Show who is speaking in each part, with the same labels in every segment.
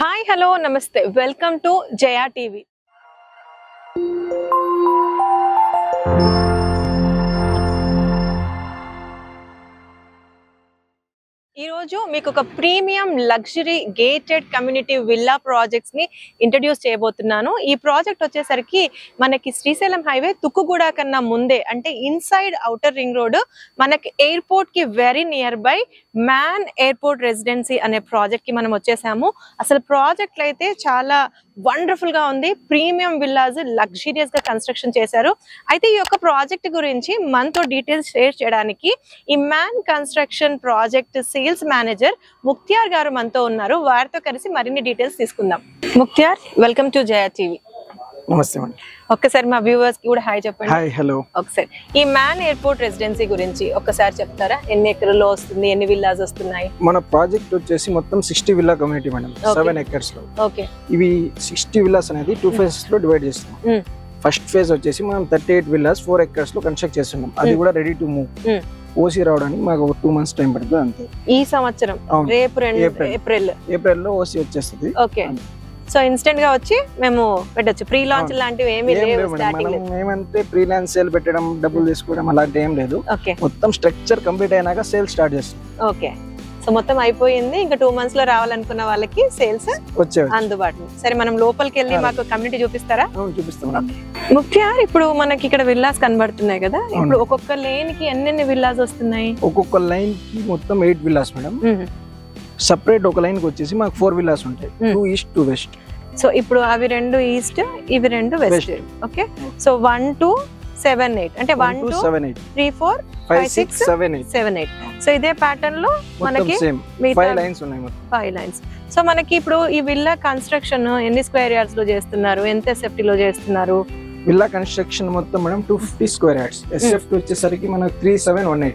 Speaker 1: Hi, hello, namaste. Welcome to Jaya TV. ఈ రోజు మీకు ఒక premium luxury gated community villa projects ని ఇంట్రడ్యూస్ చేయబోతున్నాను. ఈ ప్రాజెక్ట్ వచ్చేసరికి మనకి శ్రీశైలం హైవే తుక్కుగూడ కన్నా ముందే, అంటే ఇన్సైడ్ ఔటర్ రింగ్ రోడ్, మనకి ఎయిర్పోర్ట్ కి very near by man airport residency అనే ప్రాజెక్ట్ కి మనం వచ్చేసాము. అసలు ప్రాజెక్ట్ అయితే చాలా వండర్ఫుల్ గా ఉంది. ప్రీమియం విల్లాస్ లగ్జరియస్ గా కన్స్ట్రక్షన్ చేశారు. అయితే ఈ యొక్క ప్రాజెక్ట్ గురించి మనతో డీటెయిల్స్ షేర్ చేయడానికి ఈ man construction project sales manager Mukhtiar గారు మనతో ఉన్నారు. వారితో కలిసి మరిన్ని డీటెయిల్స్ తీసుకుందాం. Mukhtiar, welcome to Jaya TV.
Speaker 2: నమస్తే అండి.
Speaker 1: ఒక్కసారి మా వ్యూవర్స్ కి కూడా హాయ్ చెప్పండి.
Speaker 2: Hi, hello.
Speaker 1: ఒకసారి ఈ మ్యాన్ ఎయిర్పోర్ట్ రెసిడెన్సీ గురించి ఒక్కసారి చెప్తారా? ఎన్ని ఎకర్లో వస్తుంది, ఎన్ని విల్లాస్ వస్తున్నాయి?
Speaker 2: మన ప్రాజెక్ట్ వచ్చేసి మొత్తం 60 విల్లా కమ్యూనిటీ మేడం, 7 acres లో.
Speaker 1: ఓకే.
Speaker 2: ఇవి 60 విల్లాస్ అనేది 2 phases లో డివైడ్ చేస్తున్నాం. ఫస్ట్ ఫేజ్ వచ్చేసి మనం 38 విల్లాస్ 4 acres లో కన్స్ట్రక్ట్ చేస్తున్నాం. అది కూడా రెడీ టు మూవ్. ఓసీ రావడానికి మాకు 2 months టైం పడుతుంది అంతే.
Speaker 1: ఈ సంవత్సరం రేపు ఏప్రిల్
Speaker 2: ఓసీ వచ్చేస్తుంది.
Speaker 1: ఓకే. సో ఇన్స్టెంట్ గా వచ్చి మేము పెట్టొచ్చు. ప్రీ లాంచ్ లాంటివి ఏమీ లేవు.
Speaker 2: ఏమంటే ఫ్రీలాన్స్ సేల్ పెట్టడం, డబ్బులు తీసుకోవడం అలాంటి ఏం లేదు. మొత్తం స్ట్రక్చర్ కంప్లీట్ అయినాక సేల్ స్టార్ట్ చేస్తాం.
Speaker 1: ఓకే. సో మొత్తం అయిపోయింది. ఇంకా 2 months లో రావాలనుకున్న వాళ్ళకి సేల్స్ అందుబాటులో. సరే, మనం లోపలికి వెళ్ళి మాకు కమ్యూనిటీ చూపిస్తారా?
Speaker 2: చూపిస్తాం.
Speaker 1: ముఖ్యంగా ఇప్పుడు మనకి ఇక్కడ విల్లాస్ కనబడుతున్నాయి కదా. ఇప్పుడు ఒక్కొక్క లేన్ కి ఎన్ని విల్లాస్ వస్తున్నాయి?
Speaker 2: ఒక్కొక్క లైన్ కి మొత్తం 8 విల్లాస్ మేడం. సెపరేట్ ఒక లైన్ కి వచ్చేసి మాకు 4 విల్లాస్ ఉంటాయి, 2 ఈస్ట్ 2 వెస్ట్.
Speaker 1: సో ఇప్పుడు అవి 2 ఈస్ట్, ఇవి 2 వెస్ట్. ఓకే. సో 1 2 7 8 అంటే 1 2 7 8 3 4 5 6 7 8. సో ఇదే ప్యాటర్న్ లో మనకి
Speaker 2: 5 లైన్స్ ఉన్నాయి మొత్తం.
Speaker 1: 5 లైన్స్. సో మనకి ఇప్పుడు ఈ విల్లా కన్స్ట్రక్షన్ ఎన్ని స్క్వేర్ యార్డ్స్ లో చేస్తున్నారు, ఎంత ఎస్ఎఫ్టీ లో చేస్తున్నారు?
Speaker 2: విల్లా కన్స్ట్రక్షన్ మొత్తం మేడం 250 స్క్వేర్ యార్డ్స్. ఎస్ఎఫ్టీ వచ్చేసరికి మనకి 3718.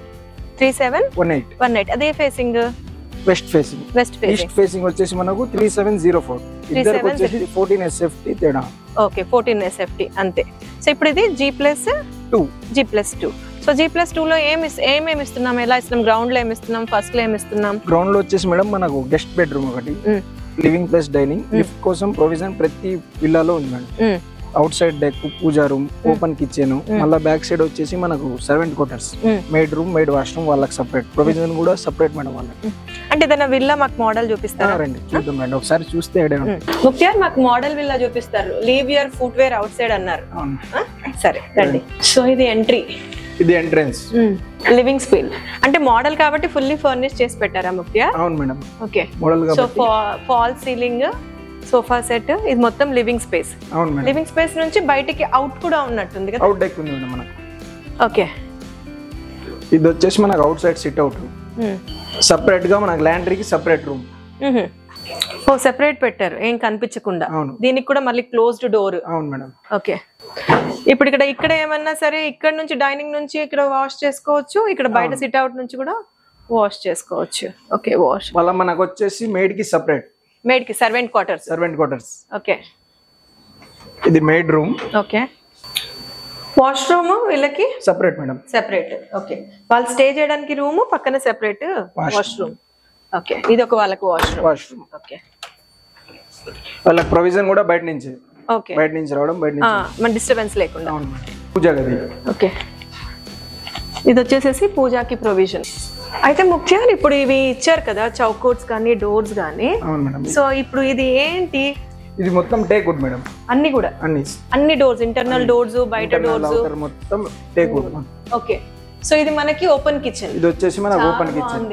Speaker 1: 3718. అదే facing
Speaker 2: west facing. East facing వచ్చేసి మనకు 3704. ఇద్దరికి వచ్చేసి 14 ఎస్ఎఫ్టీ తేడా.
Speaker 1: ఓకే, 14 ఎస్ఎఫ్టీ అంతే. సో ఇప్పుడు ఇది G+2. సో G+2 లో ఏమేమి ఇస్తున్నాం, ఎలా ఇస్తున్నాం? గ్రౌండ్ లో ఏమి ఇస్తున్నాం, ఫస్ట్ లో ఏమి ఇస్తున్నాం?
Speaker 2: గ్రౌండ్ లో వచ్చేసి మేడం మనకు గెస్ట్ బెడ్రూమ్ ఒకటి, లివింగ్ ప్లస్ డైనింగ్, లిఫ్ట్ కోసం ప్రొవిజన్ ప్రతి విల్లాలో ఉంది మేడం. అవుట్ సైడ్ డెక్, పూజా రూమ్, ఓపెన్ కిచెన్, మళ్ళీ బ్యాక్ సైడ్ వచ్చేసి మనకు servant quarters, made room, made washroom వాళ్ళకి సపరేట్, ప్రొవిజన్ కూడా సపరేట్ మేడం వాళ్ళకి.
Speaker 1: అంటే ఏదైనా విల్లా మాకు మోడల్ చూపిస్తారా?
Speaker 2: రండి చూద్దాం మేడం, ఒకసారి చూస్తే
Speaker 1: ముఖ్యంగా మాకు మోడల్ విల్లా చూపిస్తారు. Leave your footwear outside అన్నారు. సరే రండి. సో ఇది ఎంట్రీ,
Speaker 2: ఇది ఎంట్రన్స్,
Speaker 1: లివింగ్ స్పేస్. అంటే మోడల్ కాబట్టి ఫుల్లీ ఫర్నిష్ చేసి పెట్టారా ముఖ్య?
Speaker 2: అవును madam.
Speaker 1: Okay.
Speaker 2: Model
Speaker 1: so fall ceiling, sofa set, ఇది మొత్తం లివింగ్ స్పేస్.
Speaker 2: అవును మేడం.
Speaker 1: లివింగ్ స్పేస్ నుంచి బయటికి అవుట్ కూడా ఉన్నట్టుంది కదా.
Speaker 2: అవుట్ డెక్ ఉంది మేడం మనకు.
Speaker 1: ఓకే.
Speaker 2: ఇది వచ్చేసి మనకు outside sit out. Separate గా మనకు లాండ్రీకి సెపరేట్ రూమ్.
Speaker 1: ఓ సెపరేట్ పెట్టారు, ఏం కనిపించకుండా. దీనికి కూడా మళ్ళీ క్లోజ్డ్ డోర్.
Speaker 2: అవును మేడం.
Speaker 1: ఓకే. ఇప్పుడు ఇక్కడ ఏమన్నా సరే, ఇక్కడ నుంచి డైనింగ్ నుంచి ఇక్కడ వాష్ చేసుకోవచ్చు, ఇక్కడ బయట సిట్ అవుట్ నుంచి కూడా వాష్ చేసుకోవచ్చు. ఓకే. వాష్
Speaker 2: మళ్ళీ మనకు వచ్చేసి మేడ్ కి సెపరేట్,
Speaker 1: మేడ్ కి సర్వెంట్ క్వార్టర్స్. ఓకే. ఇది
Speaker 2: మేడ్ రూమ్.
Speaker 1: ఓకే. వాష్రూమ్ వీళ్ళకి
Speaker 2: సెపరేట్ మేడం,
Speaker 1: సెపరేట్. ఓకే. వాళ్ళు స్టే చేయడానికి రూమ్, పక్కన సెపరేట్ వాష్రూమ్. ఓకే. ఇది ఒక వాళ్ళకి వాష్రూమ్. ఓకే.
Speaker 2: వాళ్ళకి ప్రొవిజన్ కూడా బయట నుంచి.
Speaker 1: ఓకే.
Speaker 2: బయట నుంచి రావడం, బయట నుంచి
Speaker 1: మన డిస్టర్బెన్స్ లేకుండా.
Speaker 2: పూజా గది.
Speaker 1: ఓకే. ఇది వచ్చేసేసి పూజాకి ప్రొవిజన్. అయితే ముఖ్యంగా ఇప్పుడు ఇవి ఇచ్చారు కదా, చౌకోట్స్ కానీ డోర్స్ కానీ. సో ఇప్పుడు ఇది ఏంటి?
Speaker 2: ఇది మొత్తం టేక్ వుడ్ మేడం.
Speaker 1: అన్ని కూడా అన్ని డోర్స్, ఇంటర్నల్ డోర్స్, బయట డోర్స్
Speaker 2: మొత్తం టేక్ వుడ్.
Speaker 1: ఓకే. సో ఇది మనకి ఓపెన్ కిచెన్.
Speaker 2: ఇది వచ్చేసి మనకి open kitchen.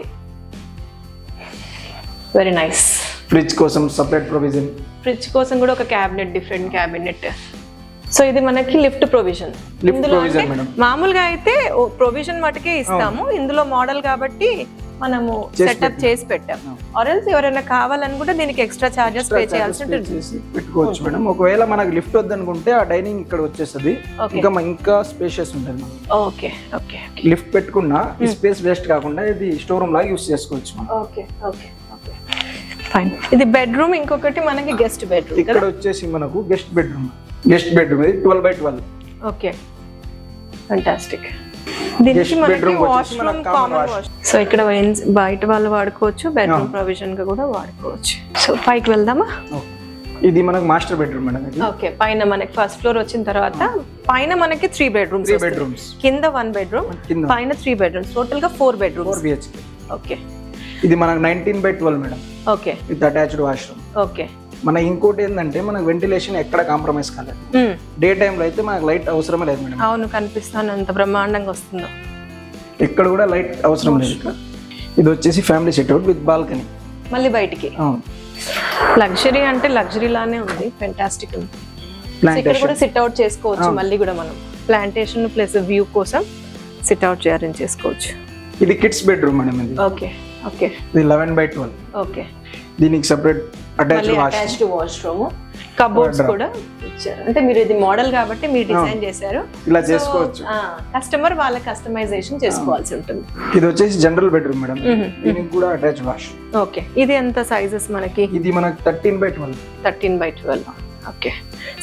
Speaker 1: Very nice.
Speaker 2: Fridge కోసం సెపరేట్ ప్రొవిజన్.
Speaker 1: ఫ్రిడ్జ్ కోసం కూడా ఒక క్యాబినెట్, డిఫరెంట్ క్యాబినెట్. సో ఇది మనకి లిఫ్ట్ ప్రొవిజన్. మామూలుగా అయితే ప్రొవిజన్ మటుకే ఇస్తాము, ఇందులో మోడల్ కాబట్టి మనము సెటప్ చేసి పెట్టాం. ఆర్ఎల్స్ ఎవరైనా కావాలనుకుంటే దీనికి ఎక్స్ట్రా చార్జెస్ పే చేయాల్సి ఉంటుంది.
Speaker 2: పెట్టుకోవచ్చు మేడం. ఒకవేళ మనకు లిఫ్ట్ వద్దనుకుంటే ఆ డైనింగ్ ఇక్కడ వచ్చేస్తుంది, ఇంకా స్పేషియస్ ఉంటుంది.
Speaker 1: ఓకే. ఓకే.
Speaker 2: లిఫ్ట్ పెట్టుకున్నా ఈ స్పేస్ వేస్ట్ కాకుండా ఇది స్టోర్ రూమ్ లాగా యూస్ చేసుకోవచ్చు.
Speaker 1: ఓకే. ఓకే. ఫైన్. ఇది బెడ్రూమ్. ఇంకొకటి మనకి గెస్ట్ బెడ్రూమ్.
Speaker 2: ఇక్కడ వచ్చేసి మనకు guest bedroom. 12 by 12.
Speaker 1: Okay. Fantastic. దీనికి మనకి వాష్రూమ్ కామన్ వాష్. సో ఇక్కడ బయట వాళ్ళు వాడుకోవచ్చు, బెడ్రూమ్ ప్రొవిజన్ గా కూడా వాడుకోవచ్చు. సో పైకి వెళ్దామా?
Speaker 2: ఇది మనకు మాస్టర్ బెడ్రూమ్ మేడం.
Speaker 1: ఓకే, పైన మనకి ఫస్ట్ ఫ్లోర్ వచ్చిన తర్వాత పైన మనకి 3 బెడ్రూమ్స్, కింద 1 బెడ్రూమ్, పైన 3 బెడ్రూమ్స్, టోటల్ గా 4 బెడ్రూమ్స్.
Speaker 2: 4 BHK.
Speaker 1: ఓకే,
Speaker 2: ఇది మనకు 19/12 madam.
Speaker 1: Okay,
Speaker 2: with attached washroom.
Speaker 1: Okay.
Speaker 2: మన ఇంకోటి ఏంటంటే మనకు వెంటిలేషన్ ఎక్కడ కాంప్రమైజ్ కాలేదు. డే టైం లో అయితే మనకు లైట్ అవసరమే లేదు మేడం.
Speaker 1: అవును, కనిపిస్తాను ఎంత బ్రహ్మాండంగా వస్తుందో.
Speaker 2: ఇక్కడ కూడా లైట్ అవసరం లేదు. ఇది వచ్చేసి ఫ్యామిలీ సిట్అవుట్ విత్ బాల్కనీ.
Speaker 1: మళ్ళీ బయటికి లగ్జరీ అంటే లగ్జరీ లానే ఉంది, ఫెంటాస్టిక్ ఉంది. ఇక్కడ కూడా సిట్ అవుట్ చేసుకోవచ్చు. మళ్ళీ కూడా మనం ప్లాంటేషన్ ప్లస్ వ్యూ కోసం సిట్ అవుట్ అరేంజ్ చేసుకోవచ్చు.
Speaker 2: ఇది కిడ్స్ బెడ్రూమ్ మేడం. ఇది
Speaker 1: ఓకే, ఓకే.
Speaker 2: ఇది 11/12.
Speaker 1: ఓకే,
Speaker 2: దీనికి సెపరేట్ అటాచ్డ్
Speaker 1: వాష్రూమ్, కబోర్డ్స్ కూడా ఇచ్చారు. అంటే మీరు ఇది మోడల్ కాబట్టి మీరు డిజైన్ చేశారు,
Speaker 2: ఇలా చేసుకోవచ్చు.
Speaker 1: కస్టమర్ వాళ్ళ కస్టమైజేషన్ చేసుకోవాల్సి ఉంటుంది.
Speaker 2: ఇది వచ్చేసి జనరల్ బెడ్రూమ్ మేడం. దీనికి కూడా అటాచ్డ్ వాష్.
Speaker 1: ఓకే, ఇది ఎంత సైజెస్ మనకి?
Speaker 2: ఇది మనకి 13/12.
Speaker 1: 13/12. ఓకే,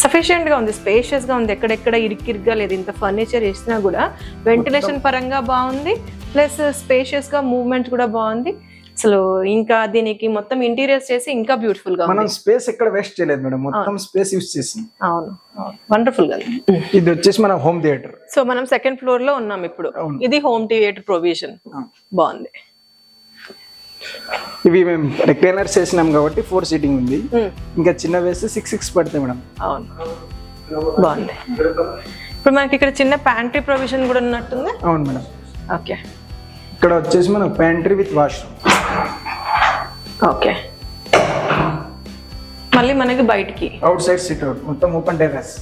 Speaker 1: సఫిషియెంట్ గా ఉంది, స్పేషియస్ గా ఉంది, ఎక్కడెక్కడ ఇరికిరిగా లేదు. ఇంత ఫర్నిచర్ ఇచ్చినా కూడా వెంటిలేషన్ పరంగా బాగుంది, ప్లస్ స్పేషియస్ గా మూవ్మెంట్ కూడా బాగుంది. అసలు ఇంకా దీనికి మొత్తం ఇంటీరియర్స్ చేసి ఇంకా బ్యూటిఫుల్ గా
Speaker 2: మనం స్పేస్ ఎక్కడ వేస్ట్ చేయలేదు మేడం, మొత్తం స్పేస్ యూస్ చేసింది.
Speaker 1: అవును, వండర్ఫుల్ గా.
Speaker 2: ఇది వచ్చేసి మన హోమ్ థియేటర్.
Speaker 1: సో మనం 2nd ఫ్లోర్ లో ఉన్నాం ఇప్పుడు. ఇది హోమ్ థియేటర్ ప్రొవిజన్ బాగుంది.
Speaker 2: ఇవి మేము రిక్లైనర్స్ చేసినాం కాబట్టి 4 సీటింగ్ ఉంది. ఇంకా చిన్న వేస్తే 6 పడతాయి మేడం.
Speaker 1: అవును, బాగుంది. ఇప్పుడు మనకి ఇక్కడ చిన్న ప్యాంట్రీ ప్రొవిజన్ కూడా ఉన్నట్టుంది.
Speaker 2: అవును మేడం.
Speaker 1: ఓకే,
Speaker 2: ఇక్కడ వచ్చేసి మన ప్యాంట్రీ విత్ వాష్రూమ్.
Speaker 1: ఓకే, మళ్ళీ మనకి బయటికి
Speaker 2: అవుట్ సైడ్ సిట్ అవుట్, మొత్తం ఓపెన్ టెర్రస్.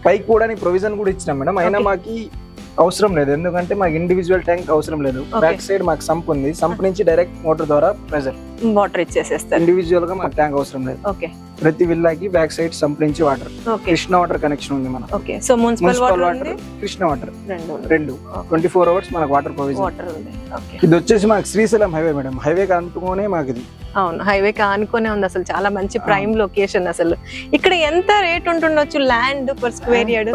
Speaker 2: పైకి కూడా ప్రొవిజన్ కూడా ఇచ్చినాం మేడం. అయినా మాకి అవసరం లేదు, ఎందుకంటే మాకు ఇండివిజువల్ ట్యాంక్ అవసరం లేదు. బ్యాక్ సైడ్ మాకు సంప్ ఉంది, సంప్ నుంచి డైరెక్ట్ మోటార్ ద్వారా ప్రెజర్
Speaker 1: వాటర్ ఇచ్చేసేస్తారు.
Speaker 2: ఇండివిజువల్ గా మాకు ట్యాంక్ అవసరం లేదు.
Speaker 1: ఓకే,
Speaker 2: ప్రతి విల్లాకి బ్యాక్ సైడ్ సంప్ నుంచి వాటర్. కృష్ణ వాటర్ కనెక్షన్ ఉంది మనకు.
Speaker 1: Okay, so municipal water,
Speaker 2: Krishna water రెండు 24 hours మనకు వాటర్ ప్రొవిజన్.
Speaker 1: ఓకే,
Speaker 2: ఇది వచ్చేసి మాకు శ్రీశైలం హైవే మేడం. హైవే అనుకునే మాకు ఇది.
Speaker 1: అవును, హైవే ఆనుకునే ఉంది. అసలు చాలా మంచి ప్రైమ్ లొకేషన్. అసలు ఇక్కడ ఎంత రేట్ ఉంటుండొచ్చు ల్యాండ్ పర్ స్క్వేర్ యార్డ్?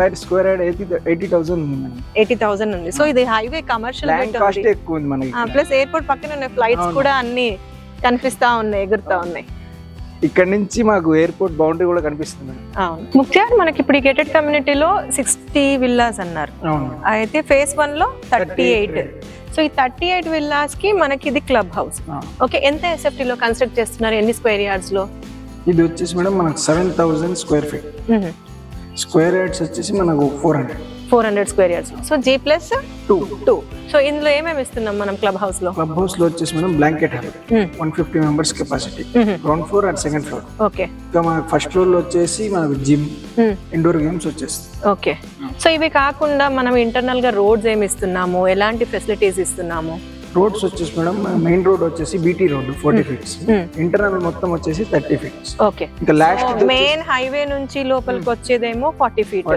Speaker 2: 80,000 ఉంది మేడం.
Speaker 1: 80,000 ఉంది. సో ఇది హైవే కమర్షియల్
Speaker 2: కాస్ట్ ఎక్కువ ఉంది మనకి.
Speaker 1: ప్లస్ ఎయిర్పోర్ట్ పక్కన ఉన్న ఫ్లైట్స్ కూడా అన్ని కనిపిస్తా ఉన్నాయి, ఎగురుతా ఉన్నాయి.
Speaker 2: ఇక్కడ నుంచి మాకు ఎయిర్పోర్ట్ బౌండరీ కూడా కనిపిస్తుంది.
Speaker 1: అవును, ముఖ్యంగా మనకి ఇప్పుడు గేటెడ్ కమ్యూనిటీలో 60 విల్లాస్ అన్నారు. అయితే phase 1 లో 38. సో ఈ 38 విల్లాస్ కి మనకి ఇది క్లబ్ హౌస్. ఓకే, ఎంత ఎస్ఎఫ్టీ లో కన్స్ట్రక్ట్ చేస్తున్నారు? ఎన్ని స్క్వేర్ యార్డ్స్ లో?
Speaker 2: ఇది వచ్చేసి మేడం మనకు 7,000 స్క్వేర్ ఫీట్. స్క్వేర్ యార్డ్స్ వచ్చేసి మనకు 400
Speaker 1: square yards. So G+2. So ఇందులో ఏమేమి ఇస్తున్నాం మనం క్లబ్ హౌస్ లో?
Speaker 2: క్లబ్ హౌస్ లో వచ్చేసి మనం blanket 150 members capacity, ground floor and 2nd floor.
Speaker 1: Okay,
Speaker 2: ఇంకా మనకు ఫస్ట్ ఫ్లోర్ లో వచ్చేసి మనకు జిమ్, ఇండోర్ గేమ్స్ వచ్చేస్తుంది.
Speaker 1: ఓకే, సో ఇవి కాకుండా మనం ఇంటర్నల్ గా రోడ్స్ ఏమి ఇస్తున్నాము, ఎలాంటి ఫెసిలిటీస్ ఇస్తున్నాము?
Speaker 2: రోడ్స్ వచ్చేసి మేడం మెయిన్ రోడ్ వచ్చేసి బీటీ రోడ్ 40 feet, ఇంటర్నల్ మొత్తం వచ్చేసి 30 feet.
Speaker 1: ఓకే,
Speaker 2: ఇంకా లాస్ట్
Speaker 1: మెయిన్ హైవే నుంచి లోపలికి వచ్చేదేమో 40 feet,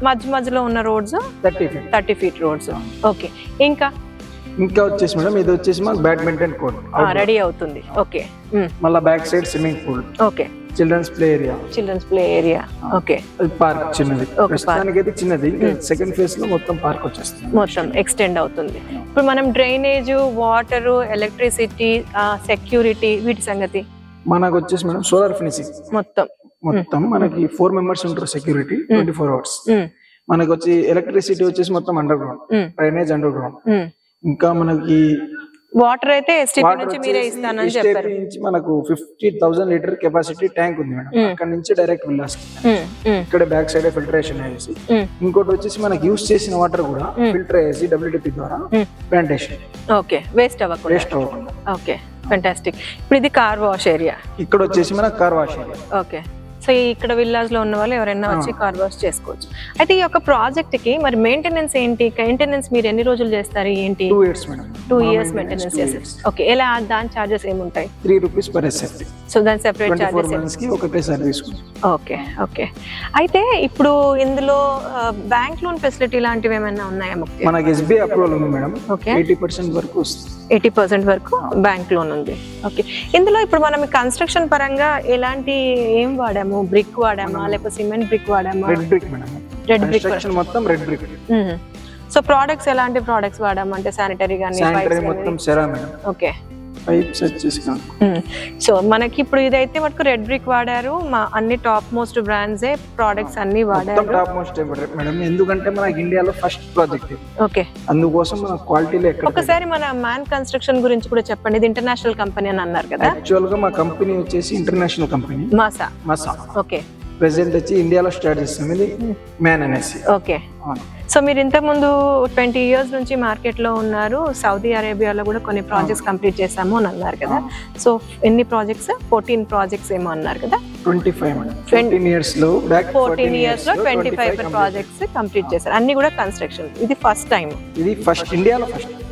Speaker 1: మధ్యలో ఉన్న రోడ్స్ 30 feet రోడ్స్. ఓకే, ఇంకా
Speaker 2: వచ్చేసి మేడం ఇది వచ్చేసి మాకు బ్యాడ్మింటన్ కోర్ట్
Speaker 1: రెడీ అవుతుంది. ఓకే,
Speaker 2: మళ్ళీ back side swimming pool.
Speaker 1: Okay,
Speaker 2: children's play area. Okay, park చిన్నది, ప్రస్తుతానికి అయితే చిన్నది. 2nd phase లో మొత్తం పార్క్ వచ్చేస్తుంది,
Speaker 1: మొత్తం ఎక్స్టెండ్ అవుతుంది. ఇప్పుడు మనం డ్రైనేజ్, వాటర్, ఎలక్ట్రిసిటీ, సెక్యూరిటీ వీటి సంగతి
Speaker 2: మనకు వచ్చేసి మేడం సోలార్ ఫినిషింగ్ మొత్తం మనకి 4 members ఉంటారు సెక్యూరిటీ 24 hours. మనకు వచ్చి ఎలక్ట్రిసిటీ వచ్చేసి మొత్తం under ground, drainage under ground. ఇంకా మనకి
Speaker 1: వాటర్ అయితే ఎస్టీపీ నుంచి మీరే ఇస్తానని చెప్పారు.
Speaker 2: మనకు 50,000 లీటర్ కెపాసిటీ ట్యాంక్ ఉంది మేడం. అక్కడ నుంచి డైరెక్ట్ విల్లాస్ ఇక్కడ బ్యాక్ సైడ్ ఫిల్టరేషన్ అయ్యేసి, ఇంకోటి వచ్చేసి మనకి యూస్ చేసిన వాటర్ కూడా ఫిల్టర్ అయ్యేసి WTP ద్వారా ప్లాంటేషన్.
Speaker 1: ఓకే, వేస్ట్ అవ్వకుండా. Okay, fantastic. ఇప్పుడు ఇది కార్ వాష్ ఏరియా.
Speaker 2: ఇక్కడ వచ్చేసి మన car wash area.
Speaker 1: Okay, so ఇక్కడ విల్లాస్ లో ఉన్న వాళ్ళు ఎవరైనా వచ్చి కార్ వాష్ చేసుకోవచ్చు. అయితే ఈ యొక్క ప్రాజెక్ట్ కి మరి మెయింటెనెన్స్ ఏంటి? మెయింటెనెన్స్ మీరు ఎన్ని రోజులు చేస్తారు ఏంటి?
Speaker 2: 2 years మేడం.
Speaker 1: 2 years మెయింటెనెన్స్ చేసేది. ఓకే, ఎలా దాని చార్జెస్ ఏముంటాయి?
Speaker 2: 3 రూపీస్ పర్ ఎస్ఎఫ్టీ.
Speaker 1: సో దాని సెపరేట్ చార్జెస్
Speaker 2: కి ఒకటేసారి తీసుకుంటాం.
Speaker 1: Okay okay. అయితే ఇప్పుడు ఇందులో బ్యాంక్ లోన్ ఫెసిలిటీ లాంటివి ఏమైనా ఉన్నాయా ముక్తి?
Speaker 2: మనకి ఎస్బీఐ అప్రూవల్ ఉంది మేడం.
Speaker 1: ఓకే,
Speaker 2: 80% వరకు వస్తుంది.
Speaker 1: 80% వరకు బ్యాంక్ లోన్ ఉంది. ఓకే, ఇందులో ఇప్పుడు మనం కన్స్ట్రక్షన్ పరంగా ఎలాంటి ఏం వాడాము? బ్రిక్ వాడామా లేకపోతే సిమెంట్ బ్రిక్ వాడామా?
Speaker 2: Red brick madam.
Speaker 1: Red brick
Speaker 2: మొత్తం రెడ్ బ్రిక్.
Speaker 1: సో ప్రొడక్ట్స్ ఎలాంటి ప్రొడక్ట్స్ వాడామంటే శానిటరీ గానీ
Speaker 2: మొత్తం సెరా మేడం.
Speaker 1: ఓకే,
Speaker 2: పైప్స్ వచ్చేసి.
Speaker 1: సో మనకి ఇప్పుడు ఇదైతే మటుకు రెడ్ బ్రిక్ వాడారు. మా అన్ని టాప్ మోస్ట్ బ్రాండ్స్ ప్రొడక్ట్స్ అన్ని వాడారు.
Speaker 2: టాప్ మోస్ట్ మేడం, ఎందుకంటే మనకి ఇండియాలో ఫస్ట్ ప్రాజెక్ట్.
Speaker 1: ఓకే,
Speaker 2: అందుకోసం మన క్వాలిటీలో ఎక్కడ.
Speaker 1: ఒకసారి మన మ్యాన్ కన్స్ట్రక్షన్ గురించి కూడా చెప్పండి. ఇది ఇంటర్నేషనల్ కంపెనీ అని అన్నారు కదా?
Speaker 2: యాక్చువల్ గా మా కంపెనీ వచ్చేసి ఇంటర్నేషనల్ కంపెనీ మాసా.
Speaker 1: ఓకే,
Speaker 2: ప్రెసెంట్ వచ్చి ఇండియాలో స్టార్ట్ చేస్తాం. ఇది మ్యాన్ అనేసి.
Speaker 1: ఓకే. సో మీరు ఇంతకుముందు 20 years నుంచి మార్కెట్ లో ఉన్నారు. సౌదీ అరేబియాలో కూడా కొన్ని ప్రాజెక్ట్స్ కంప్లీట్ చేసాము అని అన్నారు కదా? సో ఎన్ని ప్రాజెక్ట్స్? 14 ప్రాజెక్ట్స్ ఏమో అన్నారు కదా?
Speaker 2: 14 years లో
Speaker 1: 25 ప్రాజెక్ట్స్ కంప్లీట్ చేశారు. అన్ని కూడా కన్స్ట్రక్షన్. ఇది ఫస్ట్ టైం?
Speaker 2: ఇది ఫస్ట్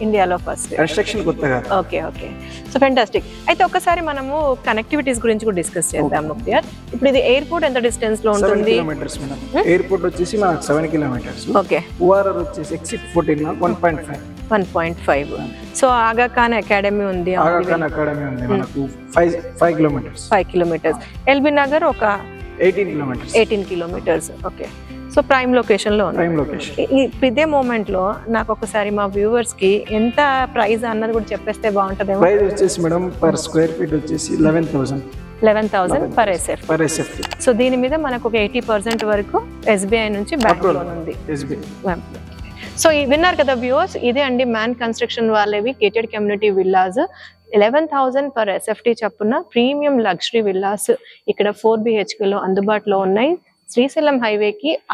Speaker 2: ఇండియాలో ఫస్ట్ కన్స్ట్రక్షన్ కొత్తగా.
Speaker 1: Okay okay, so fantastic. అయితే ఒకసారి మనము కనెక్టివిటీస్ గురించి కూడా డిస్కస్ చేద్దాం ముక్తియార్. ఇప్పుడు ఇది ఎయిర్పోర్ట్ ఎంత డిస్టెన్స్ లో ఉంటుంది?
Speaker 2: ఎయిర్పోర్ట్ వచ్చేసి మనకు 7 kilometers.
Speaker 1: ఓకే,
Speaker 2: ఓఆర్ఆర్ వచ్చేసి ఎగ్జిట్ 14 1.5.
Speaker 1: సో ఆగా ఖాన్ అకాడమీ ఉంది.
Speaker 2: మనకు 5 kilometers.
Speaker 1: 5 kilometers. ఎల్బీ నగర్ ఒక
Speaker 2: 18
Speaker 1: kilometers. Okay, so prime location లో ఉంది. ఇదే మూమెంట్ లో నాకు ఒకసారి మా వ్యూవర్స్ కి ఎంత ప్రైస్ అన్నది కూడా చెప్పేస్తే బాగుంటది.
Speaker 2: ప్రైస్ వచ్చేసి మేడం పర్ స్క్వేర్ ఫీట్ వచ్చేసి 11,000
Speaker 1: పర్ ఎస్ఎఫ్. సో దీని మీద మనకు ఒక 80% వరకు ఎస్బీఐ నుంచి బ్యాంక్ లోన్ ఉంది. సో విన్నారు కదా వ్యూవర్స్, ఇదే అండి మ్యాన్ కన్స్ట్రక్షన్ వాళ్ళవి gated community villas. 11,000 per SFT చప్పున ప్రీమియం లగ్జరీ విల్లాస్ ఇక్కడ 4 BHK లో అందుబాటులో ఉన్నాయి. శ్రీశైలం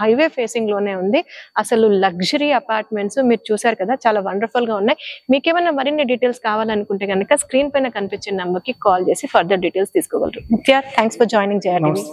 Speaker 1: హైవే ఫేసింగ్ లోనే ఉంది. అసలు లగ్జరీ అపార్ట్మెంట్స్ మీరు చూసారు కదా, చాలా వండర్ఫుల్ గా ఉన్నాయి. మీకు ఏమైనా మరిన్ని డీటెయిల్స్ కావాలనుకుంటే కనుక స్క్రీన్ పైన కనిపించే నంబర్ కి కాల్ చేసి ఫర్దర్ డీటెయిల్స్ తీసుకోగలరు. ముఖ్యార్, థ్యాంక్స్ ఫర్ జాయినింగ్ జేఆర్టీవీ.